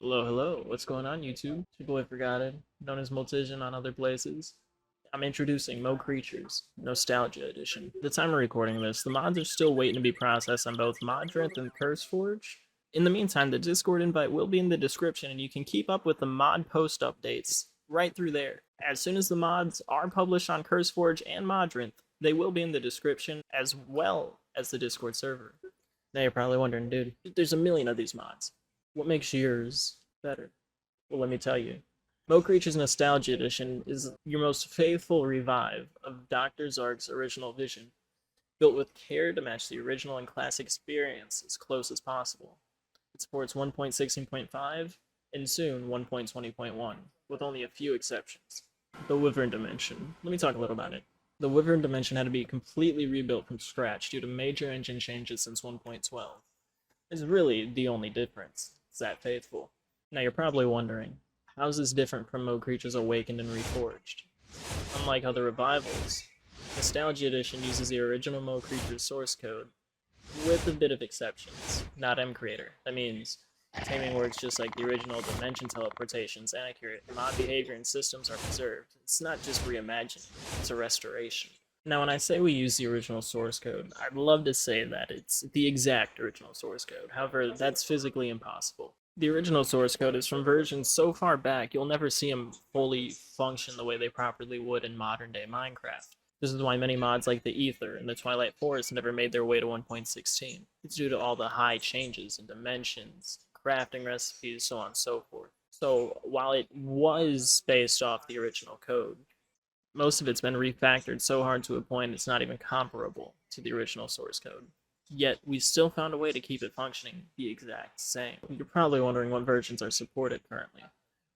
Hello, hello. What's going on, YouTube? It's your boy Forgotten, known as Multision on other places. I'm introducing Mo Creatures, Nostalgia Edition. At the time of recording this, the mods are still waiting to be processed on both Modrith and CurseForge. In the meantime, the Discord invite will be in the description, and you can keep up with the mod post updates right through there. As soon as the mods are published on CurseForge and Modrith, they will be in the description as well as the Discord server. Now you're probably wondering, dude, there's a million of these mods. What makes yours better? Well, let me tell you. Mo Creature's Nostalgia Edition is your most faithful revive of Dr. Zhark's original vision, built with care to match the original and classic experience as close as possible. It supports 1.16.5 and soon 1.20.1, with only a few exceptions. The Wyvern Dimension. Let me talk a little about it. The Wyvern Dimension had to be completely rebuilt from scratch due to major engine changes since 1.12. It's really the only difference. It's that faithful. Now you're probably wondering, how is this different from Mo Creatures Awakened and Reforged? Unlike other revivals, Nostalgia Edition uses the original Mo Creatures source code, with a bit of exceptions, not mcreator. That means taming works just like the original, dimension teleportation is accurate, mod behavior and systems are preserved. It's not just reimagined, it's a restoration. Now, when I say we use the original source code, I'd love to say that it's the exact original source code. However, that's physically impossible. The original source code is from versions so far back, you'll never see them fully function the way they properly would in modern-day Minecraft. This is why many mods like the Ether and the Twilight Forest never made their way to 1.16. It's due to all the high changes in dimensions, crafting recipes, so on and so forth. So, while it was based off the original code, most of it's been refactored so hard to a point it's not even comparable to the original source code. Yet, we still found a way to keep it functioning the exact same. You're probably wondering what versions are supported currently.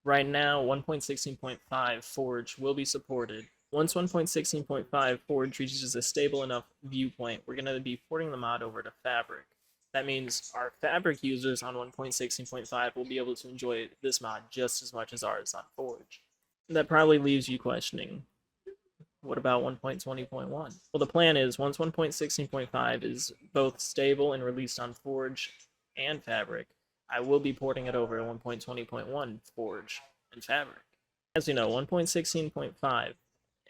Right now, 1.16.5 Forge will be supported. Once 1.16.5 Forge reaches a stable enough viewpoint, we're going to be porting the mod over to Fabric. That means our Fabric users on 1.16.5 will be able to enjoy this mod just as much as ours on Forge. That probably leaves you questioning, what about 1.20.1? Well, the plan is, once 1.16.5 is both stable and released on Forge and Fabric, I will be porting it over to 1.20.1 Forge and Fabric. As you know, 1.16.5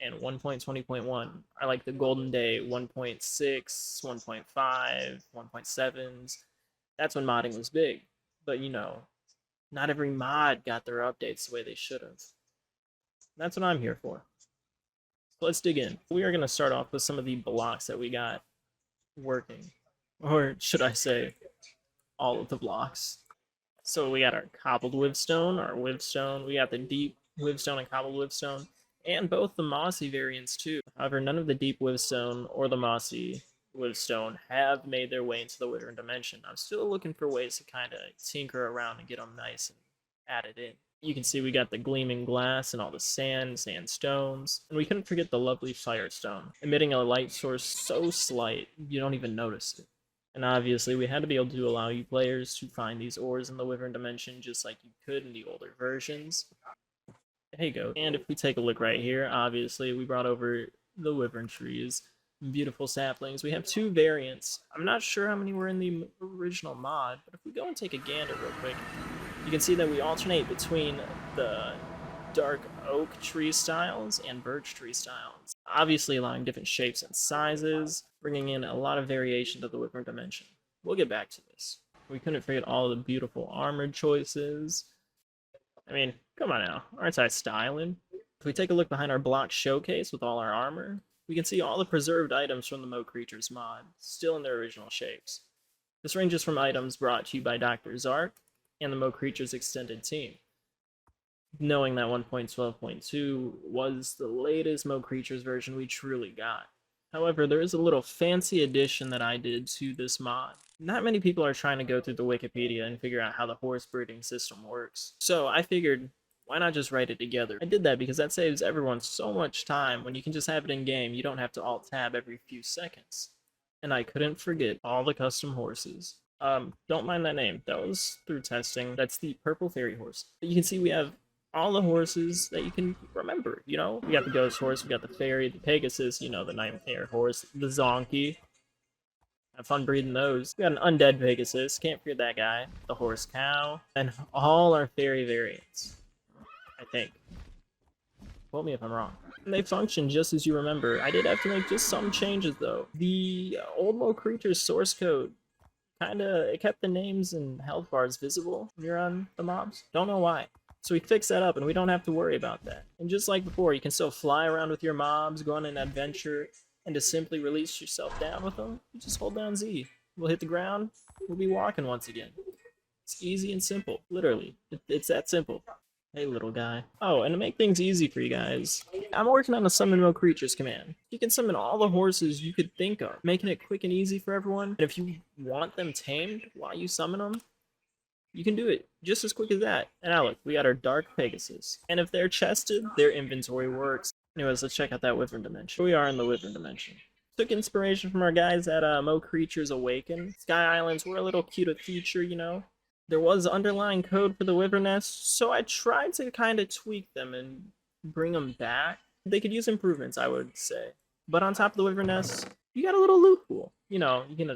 and 1.20.1 are like the golden day 1.6, 1.5, 1.7s. That's when modding was big. But you know, not every mod got their updates the way they should have. That's what I'm here for. Let's dig in. We are going to start off with some of the blocks that we got working. Or should I say, all of the blocks. So we got our cobbled wivstone, our wivstone. We got the deep wivstone and cobbled wivstone. And both the mossy variants too. However, none of the deep wivstone or the mossy wivstone have made their way into the Wyvern Dimension. I'm still looking for ways to kind of tinker around and get them nice and added in. You can see we got the gleaming glass and all the sandstones. And we couldn't forget the lovely firestone, emitting a light source so slight you don't even notice it. And obviously we had to be able to allow you players to find these ores in the Wyvern Dimension just like you could in the older versions. There you go. And if we take a look right here, obviously we brought over the Wyvern trees. Beautiful saplings. We have two variants. I'm not sure how many were in the original mod, but if we go and take a gander real quick, you can see that we alternate between the dark oak tree styles and birch tree styles, obviously allowing different shapes and sizes, bringing in a lot of variation to the Wyvern Dimension. We'll get back to this. We couldn't forget all the beautiful armor choices. I mean, come on now, aren't I styling? If we take a look behind our block showcase with all our armor, we can see all the preserved items from the Mo Creatures mod, still in their original shapes. This ranges from items brought to you by Dr. Zhark and the Mo Creatures extended team, knowing that 1.12.2 was the latest Mo Creatures version we truly got. However, there is a little fancy addition that I did to this mod. Not many people are trying to go through the Wikipedia and figure out how the horse breeding system works, so I figured, why not just write it together? I did that because that saves everyone so much time. When you can just have it in game, you don't have to alt-tab every few seconds. And I couldn't forget all the custom horses. Don't mind that name. That was through testing. That's the purple fairy horse. But you can see we have all the horses that you can remember, you know? We got the ghost horse, we got the fairy, the Pegasus, you know, the nightmare horse, the zonkey. Have fun breeding those. We got an undead Pegasus, can't forget that guy. The horse cow, and all our fairy variants, I think. Quote me if I'm wrong. And they function just as you remember. I did have to make just some changes though. The old Mo Creatures source code it kept the names and health bars visible when you're on the mobs. Don't know why. So we fixed that up and we don't have to worry about that. And just like before, you can still fly around with your mobs, go on an adventure, and to simply release yourself down with them, you just hold down Z. We'll hit the ground, we'll be walking once again. It's easy and simple, literally. It's that simple. Hey, little guy. Oh, and to make things easy for you guys, I'm working on a summon no creatures command. You can summon all the horses you could think of, making it quick and easy for everyone. And if you want them tamed while you summon them, you can do it just as quick as that. And now look, we got our Dark Pegasus. And if they're chested, their inventory works. Anyways, let's check out that Wyvern Dimension. We are in the Wyvern Dimension. Took inspiration from our guys at Mo Creatures Awaken. Sky Islands were a little cute feature, you know. There was underlying code for the Wyvern Nest, so I tried to kind of tweak them and bring them back. They could use improvements, I would say. But on top of the Wyvern Nest, you got a little loot pool. You know, you can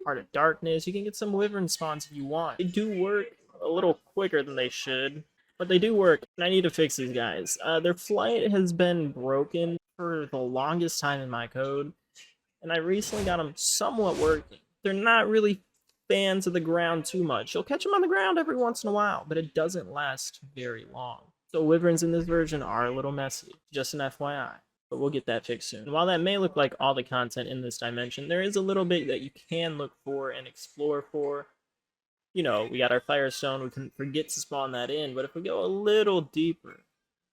Heart of Darkness, you can get some Wyvern spawns if you want. They do work a little quicker than they should, but they do work, and I need to fix these guys. Their flight has been broken for the longest time in my code, and I recently got them somewhat working. They're not really fans of the ground too much. You'll catch them on the ground every once in a while, but it doesn't last very long. So wyverns in this version are a little messy, just an FYI. But we'll get that fixed soon. And while that may look like all the content in this dimension, there is a little bit that you can look for and explore for. You know, we got our Firestone, we can forget to spawn that in, but if we go a little deeper,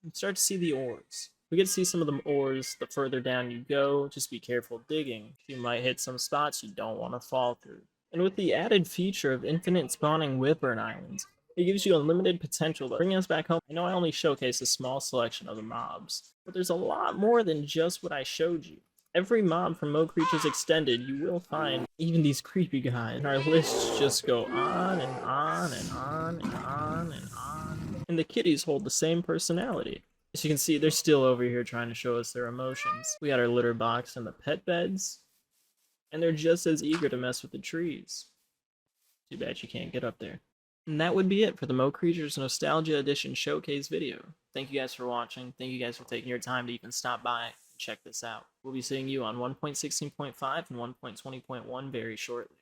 we start to see the ores. We get to see some of the ores the further down you go. Just be careful digging. You might hit some spots you don't want to fall through. And with the added feature of infinite spawning Wyvern Islands, it gives you unlimited potential to bring us back home. I know I only showcased a small selection of the mobs, but there's a lot more than just what I showed you. Every mob from Mo Creatures Extended you will find, even these creepy guys. And our lists just go on and on and on and on and on. And the kitties hold the same personality. As you can see, they're still over here trying to show us their emotions. We got our litter box and the pet beds. And they're just as eager to mess with the trees. Too bad you can't get up there. And that would be it for the Mo Creatures Nostalgia Edition Showcase video. Thank you guys for watching. Thank you guys for taking your time to even stop by and check this out. We'll be seeing you on 1.16.5 and 1.20.1 very shortly.